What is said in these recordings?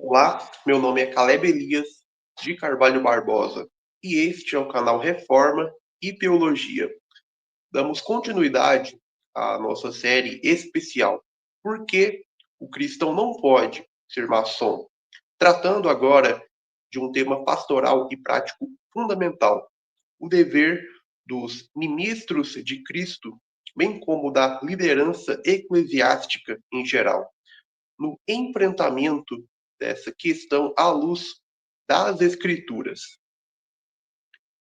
Olá, meu nome é Caleb Elias de Carvalho Barbosa e este é o canal Reforma e Teologia. Damos continuidade à nossa série especial Por que o cristão não pode ser maçom? Tratando agora de um tema pastoral e prático fundamental, o dever dos ministros de Cristo, bem como da liderança eclesiástica em geral no enfrentamento dessa questão à luz das Escrituras.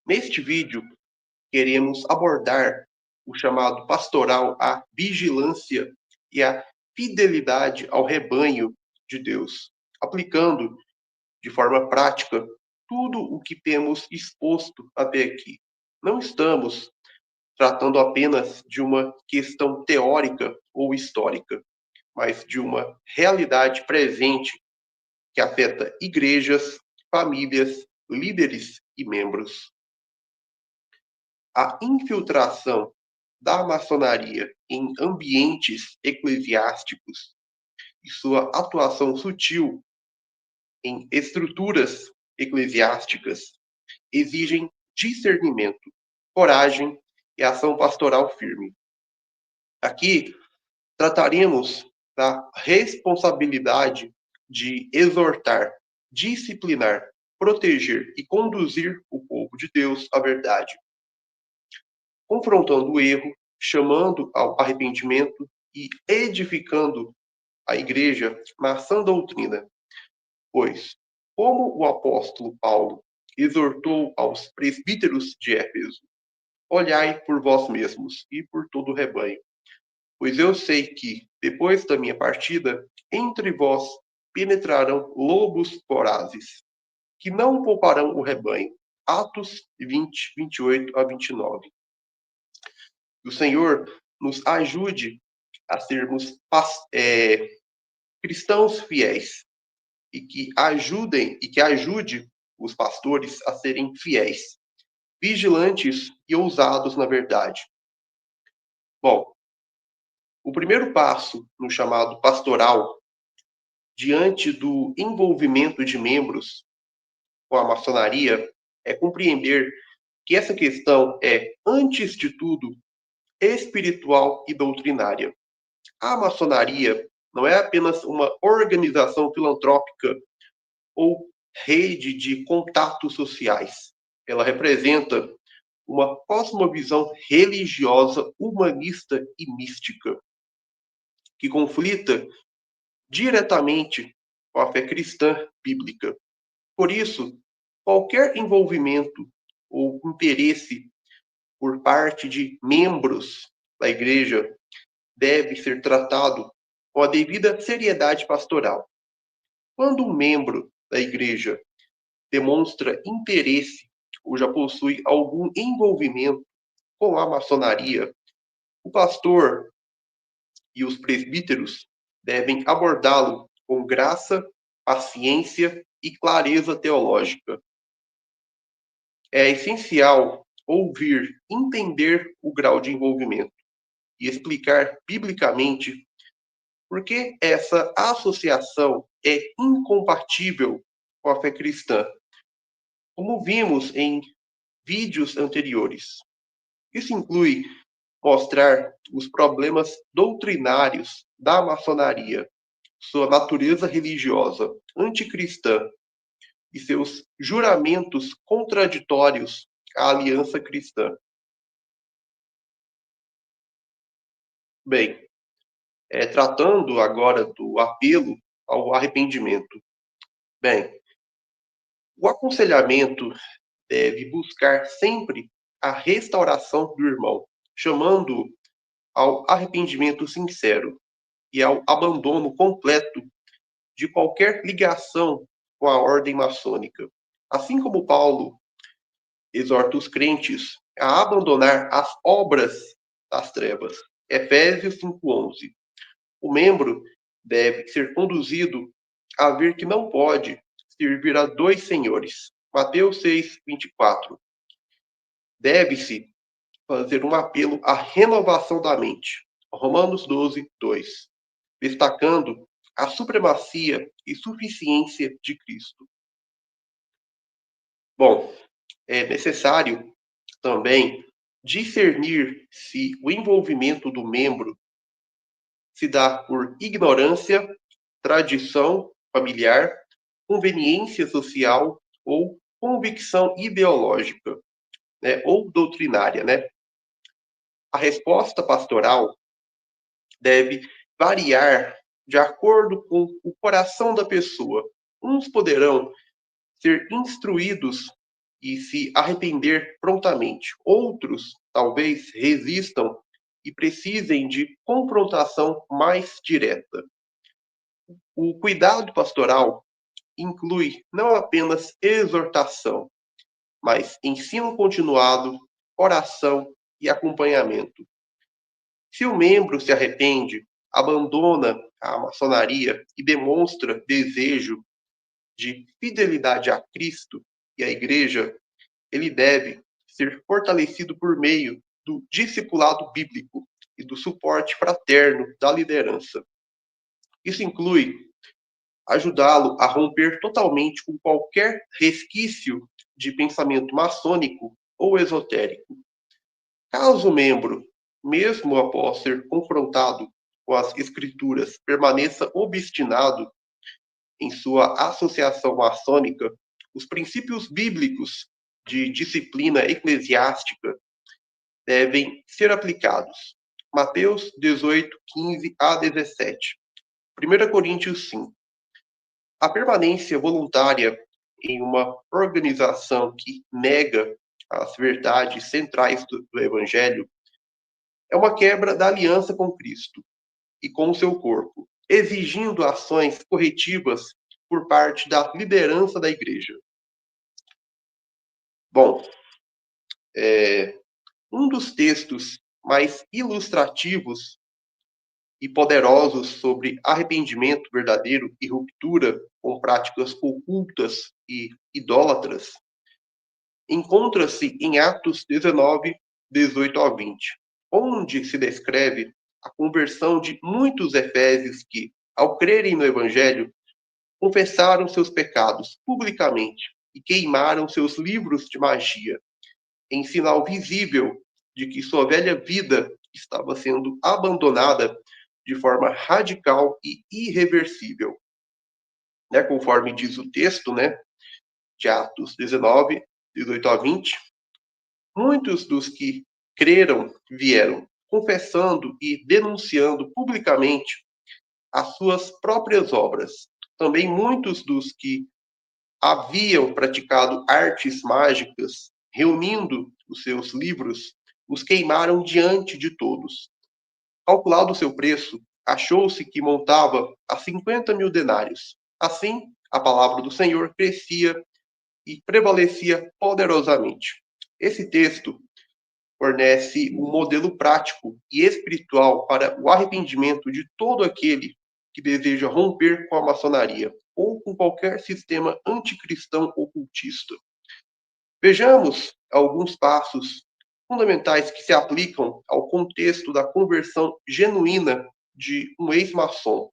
Neste vídeo, queremos abordar o chamado pastoral à vigilância e à fidelidade ao rebanho de Deus, aplicando de forma prática tudo o que temos exposto até aqui. Não estamos tratando apenas de uma questão teórica ou histórica, mas de uma realidade presente que afeta igrejas, famílias, líderes e membros. A infiltração da maçonaria em ambientes eclesiásticos e sua atuação sutil em estruturas eclesiásticas exigem discernimento, coragem e ação pastoral firme. Aqui trataremos da responsabilidade de exortar, disciplinar, proteger e conduzir o povo de Deus à verdade, confrontando o erro, chamando ao arrependimento e edificando a igreja na sã doutrina. Pois, como o apóstolo Paulo exortou aos presbíteros de Éfeso, olhai por vós mesmos e por todo o rebanho, pois eu sei que, depois da minha partida, entre vós penetrarão lobos vorazes, que não pouparão o rebanho. Atos 20, 28 a 29. Que o Senhor nos ajude a sermos cristãos fiéis e que ajude os pastores a serem fiéis, vigilantes e ousados na verdade. Bom, o primeiro passo no chamado pastoral, diante do envolvimento de membros com a maçonaria, é compreender que essa questão é, antes de tudo, espiritual e doutrinária. A maçonaria não é apenas uma organização filantrópica ou rede de contatos sociais. Ela representa uma cosmovisão religiosa, humanista e mística, que conflita diretamente com a fé cristã bíblica. Por isso, qualquer envolvimento ou interesse por parte de membros da igreja deve ser tratado com a devida seriedade pastoral. Quando um membro da igreja demonstra interesse ou já possui algum envolvimento com a maçonaria, o pastor e os presbíteros devem abordá-lo com graça, paciência e clareza teológica. É essencial ouvir, entender o grau de envolvimento e explicar biblicamente por que essa associação é incompatível com a fé cristã, como vimos em vídeos anteriores. Isso inclui mostrar os problemas doutrinários da maçonaria, sua natureza religiosa anticristã e seus juramentos contraditórios à aliança cristã. Bem, tratando agora do apelo ao arrependimento. Bem, o aconselhamento deve buscar sempre a restauração do irmão, chamando ao arrependimento sincero e ao abandono completo de qualquer ligação com a ordem maçônica. Assim como Paulo exorta os crentes a abandonar as obras das trevas. Efésios 5:11. O membro deve ser conduzido a ver que não pode servir a dois senhores. Mateus 6:24. Deve-se fazer um apelo à renovação da mente. Romanos 12:2. Destacando a supremacia e suficiência de Cristo. Bom, é necessário também discernir se o envolvimento do membro se dá por ignorância, tradição familiar, conveniência social ou convicção ideológica, né, ou doutrinária, né? A resposta pastoral deve variar de acordo com o coração da pessoa. Uns poderão ser instruídos e se arrepender prontamente. Outros talvez resistam e precisem de confrontação mais direta. O cuidado pastoral inclui não apenas exortação, mas ensino continuado, oração e acompanhamento. Se o membro se arrepende, abandona a maçonaria e demonstra desejo de fidelidade a Cristo e à Igreja, ele deve ser fortalecido por meio do discipulado bíblico e do suporte fraterno da liderança. Isso inclui ajudá-lo a romper totalmente com qualquer resquício de pensamento maçônico ou esotérico. Caso o membro, mesmo após ser confrontado com as Escrituras, permaneça obstinado em sua associação maçônica, os princípios bíblicos de disciplina eclesiástica devem ser aplicados. Mateus 18, 15 a 17. 1 Coríntios 5. A permanência voluntária em uma organização que nega as verdades centrais do Evangelho é uma quebra da aliança com Cristo e com o seu corpo, exigindo ações corretivas por parte da liderança da igreja. Bom, um dos textos mais ilustrativos e poderosos sobre arrependimento verdadeiro e ruptura com práticas ocultas e idólatras encontra-se em Atos 19, 18 a 20, onde se descreve a conversão de muitos efésios que, ao crerem no Evangelho, confessaram seus pecados publicamente e queimaram seus livros de magia, em sinal visível de que sua velha vida estava sendo abandonada de forma radical e irreversível. Né, conforme diz o texto, né, de Atos 19, 18 a 20, muitos dos que creram vieram confessando e denunciando publicamente as suas próprias obras. Também muitos dos que haviam praticado artes mágicas, reunindo os seus livros, os queimaram diante de todos. Calculado o seu preço, achou-se que montava a 50 mil denários. Assim, a palavra do Senhor crescia e prevalecia poderosamente. Esse texto fornece um modelo prático e espiritual para o arrependimento de todo aquele que deseja romper com a maçonaria ou com qualquer sistema anticristão ocultista. Vejamos alguns passos fundamentais que se aplicam ao contexto da conversão genuína de um ex-maçom.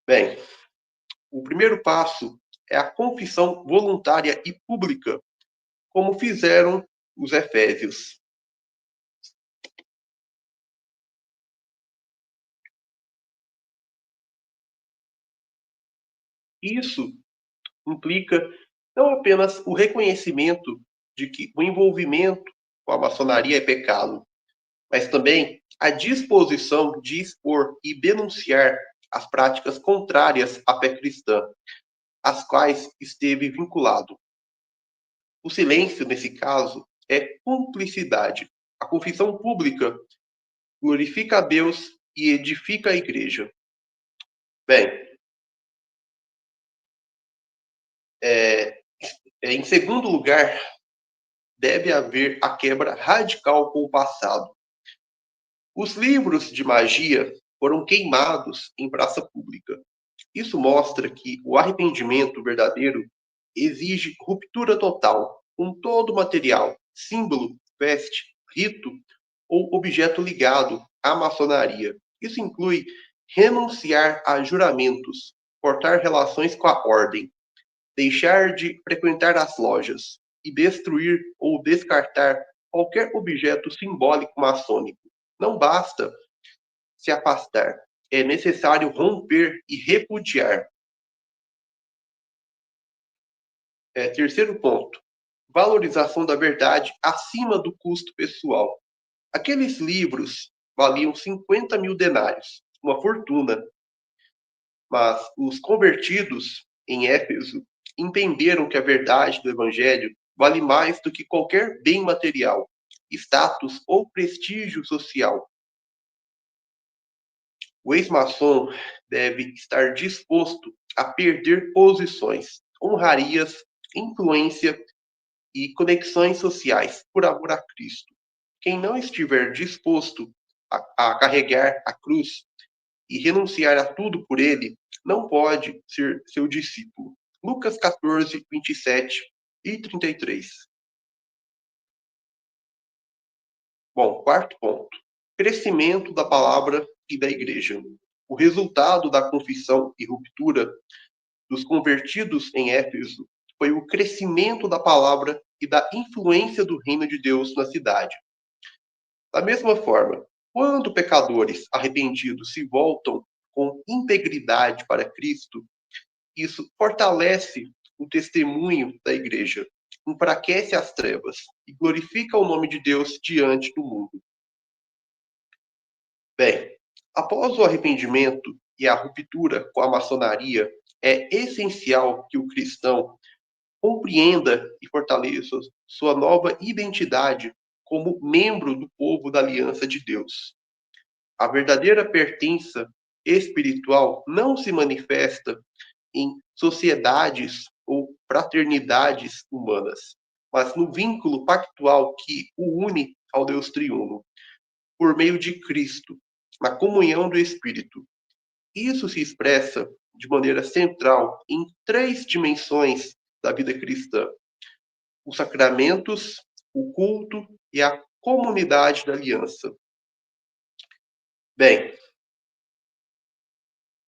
Bem, o primeiro passo é a confissão voluntária e pública, como fizeram os efésios. Isso implica não apenas o reconhecimento de que o envolvimento com a maçonaria é pecado, mas também a disposição de expor e denunciar as práticas contrárias à fé cristã, às quais esteve vinculado. O silêncio, nesse caso, é cumplicidade. A confissão pública glorifica a Deus e edifica a igreja. Bem, é, em segundo lugar, deve haver a quebra radical com o passado. Os livros de magia foram queimados em praça pública. Isso mostra que o arrependimento verdadeiro exige ruptura total com todo o material, símbolo, veste, rito ou objeto ligado à maçonaria. Isso inclui renunciar a juramentos, cortar relações com a ordem, deixar de frequentar as lojas e destruir ou descartar qualquer objeto simbólico maçônico. Não basta se afastar, é necessário romper e repudiar. Terceiro ponto, valorização da verdade acima do custo pessoal. Aqueles livros valiam 50 mil denários, uma fortuna, mas os convertidos em Éfeso entenderam que a verdade do Evangelho vale mais do que qualquer bem material, status ou prestígio social. O ex-maçom deve estar disposto a perder posições, honrarias, influência e conexões sociais por amor a Cristo. Quem não estiver disposto a carregar a cruz e renunciar a tudo por ele, não pode ser seu discípulo. Lucas 14, 27 e 33. Bom, quarto ponto. Crescimento da palavra e da igreja. O resultado da confissão e ruptura dos convertidos em Éfeso foi o crescimento da palavra e da influência do reino de Deus na cidade. Da mesma forma, quando pecadores arrependidos se voltam com integridade para Cristo, isso fortalece o testemunho da igreja, enfraquece as trevas e glorifica o nome de Deus diante do mundo. Bem, após o arrependimento e a ruptura com a maçonaria, é essencial que o cristão compreenda e fortaleça sua nova identidade como membro do povo da aliança de Deus. A verdadeira pertença espiritual não se manifesta em sociedades ou fraternidades humanas, mas no vínculo pactual que o une ao Deus triuno, por meio de Cristo, na comunhão do Espírito. Isso se expressa de maneira central em três dimensões da vida cristã: os sacramentos, o culto e a comunidade da aliança. Bem,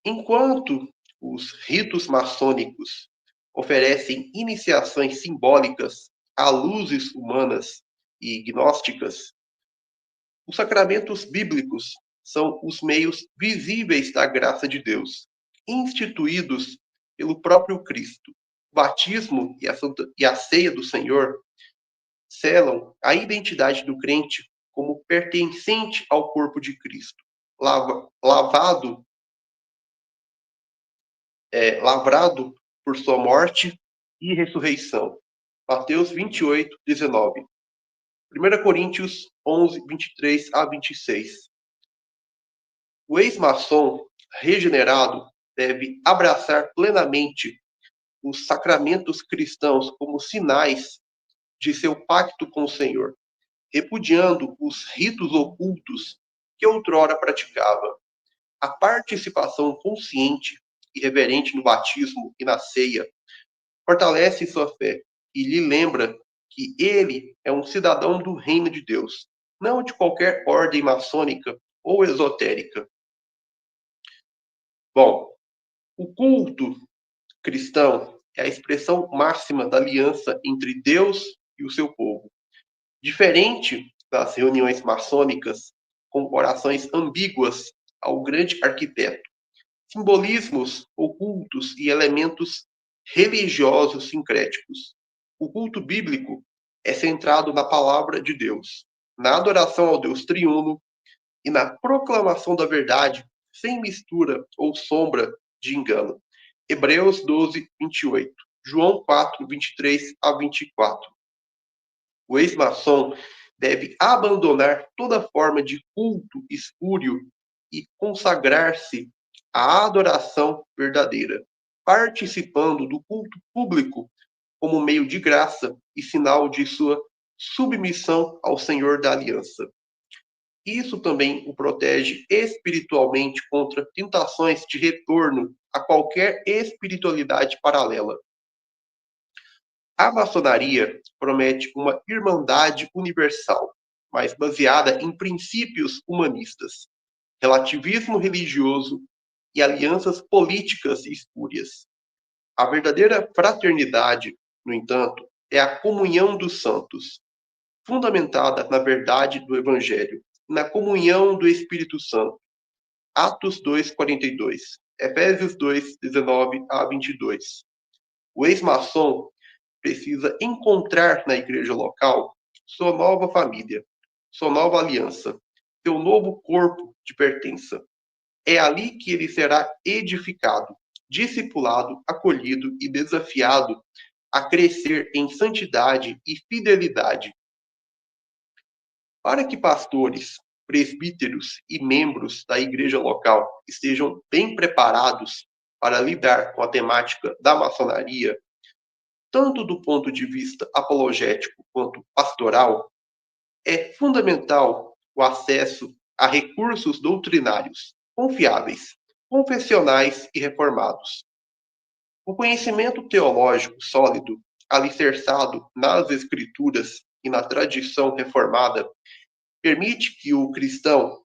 enquanto os ritos maçônicos oferecem iniciações simbólicas a luzes humanas e gnósticas, os sacramentos bíblicos são os meios visíveis da graça de Deus, instituídos pelo próprio Cristo. O batismo e a ceia do Senhor selam a identidade do crente como pertencente ao corpo de Cristo, lavado, lavrado por sua morte e ressurreição. Mateus 28, 19. 1 Coríntios 11, 23 a 26. O ex-maçom regenerado deve abraçar plenamente os sacramentos cristãos como sinais de seu pacto com o Senhor, repudiando os ritos ocultos que outrora praticava. A participação consciente e reverente no batismo e na ceia fortalece sua fé e lhe lembra que ele é um cidadão do reino de Deus, não de qualquer ordem maçônica ou esotérica. Bom, o culto cristão é a expressão máxima da aliança entre Deus e o seu povo. Diferente das reuniões maçônicas com orações ambíguas ao grande arquiteto, simbolismos ocultos e elementos religiosos sincréticos. O culto bíblico é centrado na palavra de Deus, na adoração ao Deus triuno e na proclamação da verdade sem mistura ou sombra de engano. Hebreus 12, 28. João 4, 23 a 24. O ex-maçom deve abandonar toda forma de culto espúrio e consagrar-se à adoração verdadeira, participando do culto público como meio de graça e sinal de sua submissão ao Senhor da Aliança. Isso também o protege espiritualmente contra tentações de retorno a qualquer espiritualidade paralela. A maçonaria promete uma irmandade universal, mas baseada em princípios humanistas. relativismo religioso e alianças políticas espúrias. A verdadeira fraternidade, no entanto, é a comunhão dos santos, fundamentada na verdade do Evangelho, na comunhão do Espírito Santo. Atos 2:42, Efésios 2:19 a 22. O ex-maçom precisa encontrar na igreja local sua nova família, sua nova aliança, seu novo corpo de pertença. É ali que ele será edificado, discipulado, acolhido e desafiado a crescer em santidade e fidelidade. Para que pastores, presbíteros e membros da igreja local estejam bem preparados para lidar com a temática da maçonaria, tanto do ponto de vista apologético quanto pastoral, é fundamental o acesso a recursos doutrinários confiáveis, confessionais e reformados. O conhecimento teológico sólido, alicerçado nas Escrituras e na tradição reformada, permite que o cristão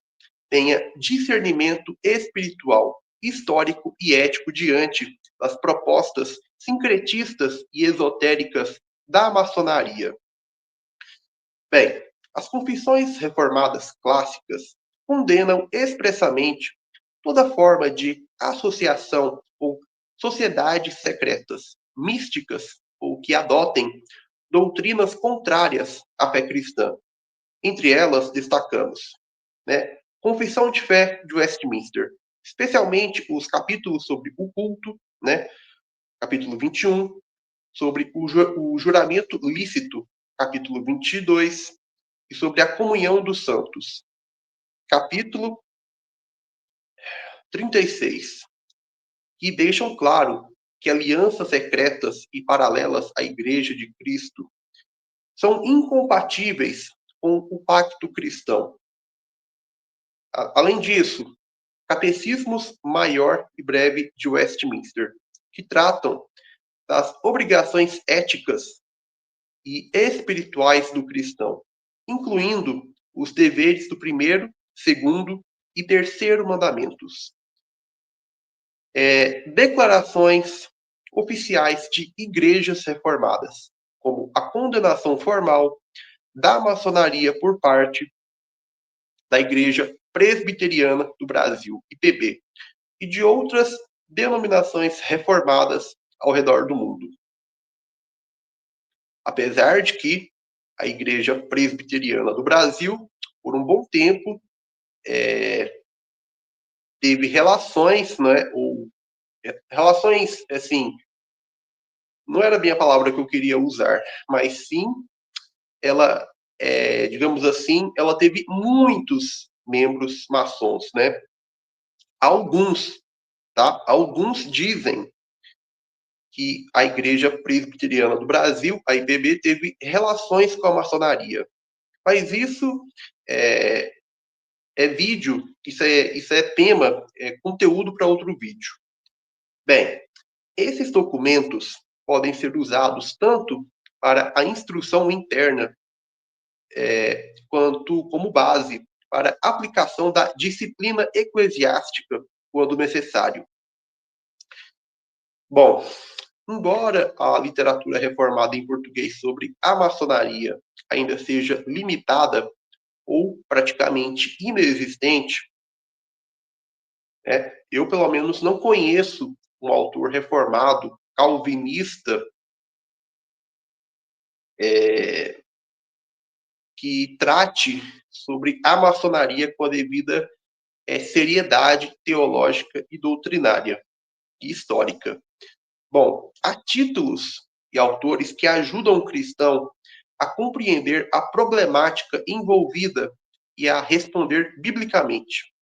tenha discernimento espiritual, histórico e ético diante das propostas sincretistas e esotéricas da maçonaria. Bem, as confissões reformadas clássicas condenam expressamente toda forma de associação ou sociedades secretas, místicas ou que adotem doutrinas contrárias à fé cristã. Entre elas, destacamos, né, Confissão de Fé de Westminster, especialmente os capítulos sobre o culto, né, capítulo 21, sobre o juramento lícito, capítulo 22, e sobre a comunhão dos santos, capítulo 36, que deixam claro que alianças secretas e paralelas à Igreja de Cristo são incompatíveis com o pacto cristão. Além disso, Catecismos Maior e Breve de Westminster, que tratam das obrigações éticas e espirituais do cristão, incluindo os deveres do primeiro, segundo e terceiro mandamentos. Declarações oficiais de igrejas reformadas, como a condenação formal da maçonaria por parte da Igreja Presbiteriana do Brasil, IPB, e de outras denominações reformadas ao redor do mundo. Apesar de que a Igreja Presbiteriana do Brasil, por um bom tempo, teve relações, né, ou relações, assim, não era bem a palavra que eu queria usar, mas sim, ela, digamos assim, ela teve muitos membros maçons, né? Alguns, tá? Alguns dizem que a Igreja Presbiteriana do Brasil, a IPB, teve relações com a maçonaria. Mas isso é vídeo, isso é tema, é conteúdo para outro vídeo. Bem, esses documentos podem ser usados tanto para a instrução interna, quanto como base para aplicação da disciplina eclesiástica, quando necessário. Bom, embora a literatura reformada em português sobre a maçonaria ainda seja limitada ou praticamente inexistente, eu, pelo menos, não conheço um autor reformado, calvinista, que trate sobre a maçonaria com a devida seriedade teológica e doutrinária e histórica. Bom, há títulos e autores que ajudam o cristão a compreender a problemática envolvida e a responder biblicamente.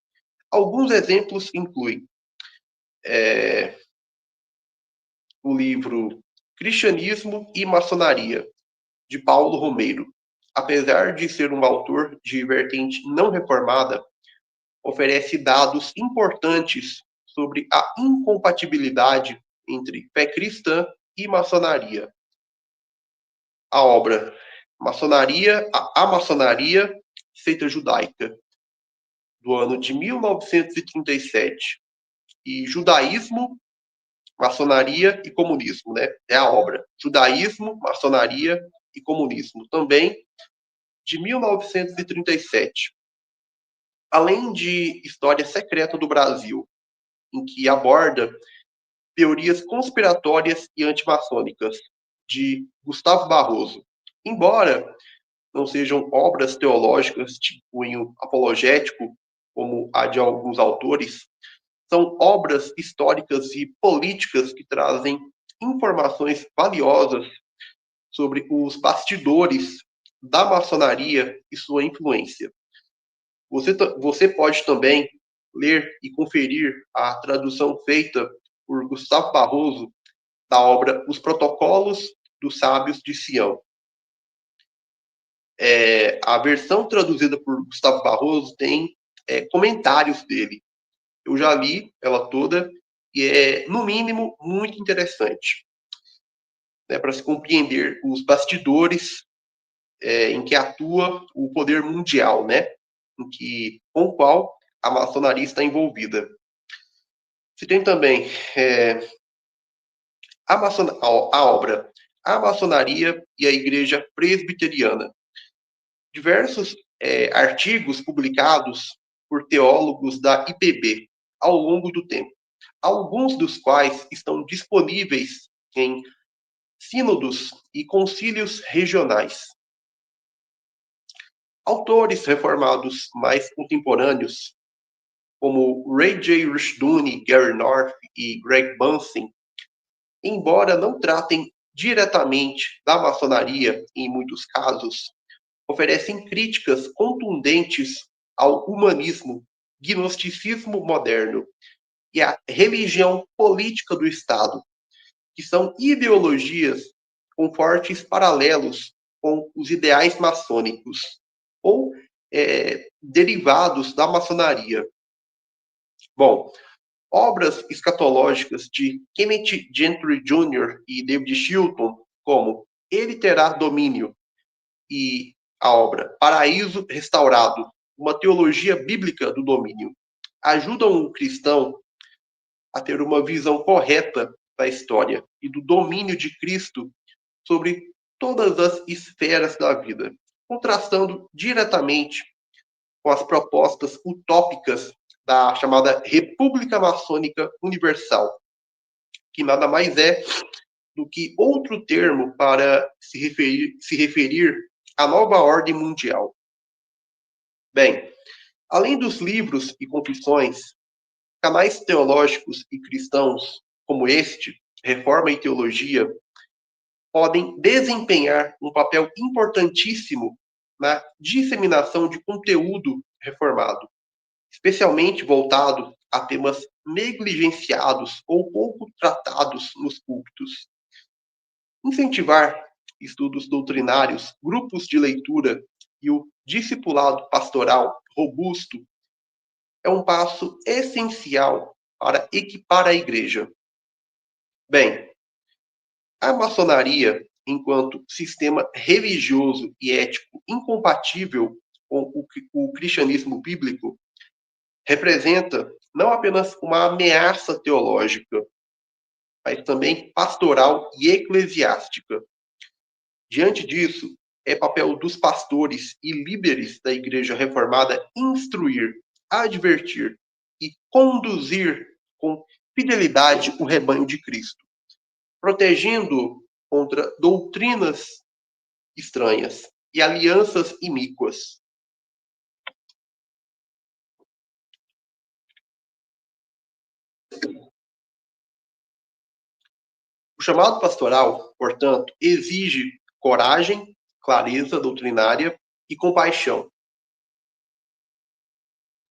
Alguns exemplos incluem o livro Cristianismo e Maçonaria, de Paulo Romeiro. Apesar de ser um autor de vertente não reformada, oferece dados importantes sobre a incompatibilidade entre fé cristã e maçonaria. A obra A Maçonaria, Seita Judaica, do ano de 1937. E Judaísmo, Maçonaria e Comunismo, né? É a obra. Judaísmo, Maçonaria e Comunismo, também de 1937. Além de História Secreta do Brasil, em que aborda teorias conspiratórias e antimaçônicas, de Gustavo Barroso. Embora não sejam obras teológicas de cunho apologético, como a de alguns autores, são obras históricas e políticas que trazem informações valiosas sobre os bastidores da maçonaria e sua influência. Você pode também ler e conferir a tradução feita por Gustavo Barroso da obra Os Protocolos dos Sábios de Sião. A versão traduzida por Gustavo Barroso tem comentários dele. Eu já li ela toda e é, no mínimo, muito interessante, né, para se compreender os bastidores em que atua o poder mundial, né, com o qual a maçonaria está envolvida. Se tem também a obra A Maçonaria e a Igreja Presbiteriana. Diversos artigos publicados por teólogos da IPB ao longo do tempo, alguns dos quais estão disponíveis em sínodos e concílios regionais. Autores reformados mais contemporâneos, como Ray J. Rushdoony, Gary North e Greg Bunsen, embora não tratem diretamente da maçonaria em muitos casos, oferecem críticas contundentes ao humanismo, gnosticismo moderno e à religião política do Estado, que são ideologias com fortes paralelos com os ideais maçônicos ou derivados da maçonaria. Bom, obras escatológicas de Kenneth Gentry Jr. e David Chilton, como Ele Terá Domínio, e a obra Paraíso Restaurado, uma teologia bíblica do domínio, ajudam o cristão a ter uma visão correta da história e do domínio de Cristo sobre todas as esferas da vida, contrastando diretamente com as propostas utópicas da chamada República Maçônica Universal, que nada mais é do que outro termo para se referir à nova ordem mundial. Bem, além dos livros e confissões, canais teológicos e cristãos como este, Reforma e Teologia, podem desempenhar um papel importantíssimo na disseminação de conteúdo reformado, especialmente voltado a temas negligenciados ou pouco tratados nos púlpitos. Incentivar estudos doutrinários, grupos de leitura e o discipulado pastoral robusto é um passo essencial para equipar a igreja. Bem, a maçonaria, enquanto sistema religioso e ético incompatível com o cristianismo bíblico, representa não apenas uma ameaça teológica, mas também pastoral e eclesiástica. Diante disso, é papel dos pastores e líderes da Igreja Reformada instruir, advertir e conduzir com fidelidade o rebanho de Cristo, protegendo contra doutrinas estranhas e alianças iníquas. O chamado pastoral, portanto, exige coragem, clareza doutrinária e compaixão,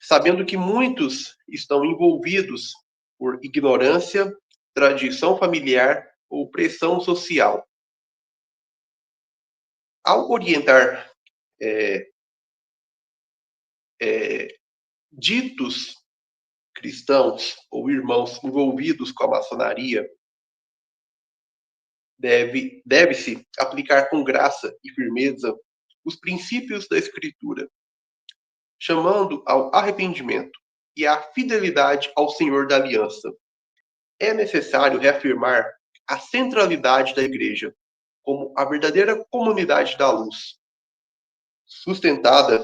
sabendo que muitos estão envolvidos por ignorância, tradição familiar ou pressão social. Ao orientar ditos cristãos ou irmãos envolvidos com a maçonaria, deve-se aplicar com graça e firmeza os princípios da Escritura, chamando ao arrependimento e à fidelidade ao Senhor da Aliança. É necessário reafirmar a centralidade da Igreja como a verdadeira comunidade da luz, sustentada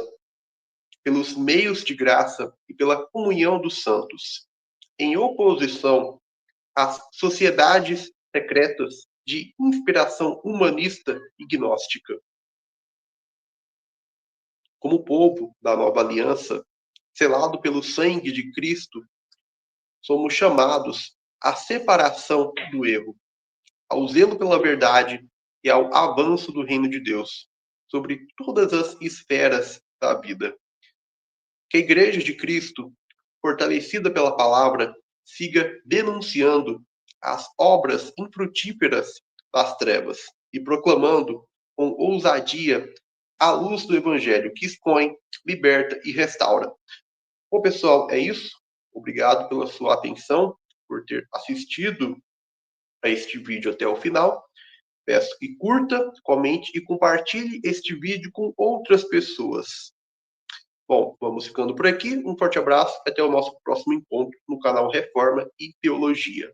pelos meios de graça e pela comunhão dos santos, em oposição às sociedades secretas de inspiração humanista e gnóstica. Como povo da nova aliança, selado pelo sangue de Cristo, somos chamados à separação do erro, ao zelo pela verdade e ao avanço do reino de Deus sobre todas as esferas da vida. Que a Igreja de Cristo, fortalecida pela palavra, siga denunciando as obras infrutíferas das trevas e proclamando com ousadia a luz do Evangelho que expõe, liberta e restaura. Bom, pessoal, é isso. Obrigado pela sua atenção, por ter assistido a este vídeo até o final. Peço que curta, comente e compartilhe este vídeo com outras pessoas. Bom, vamos ficando por aqui. Um forte abraço. Até o nosso próximo encontro no canal Reforma e Teologia.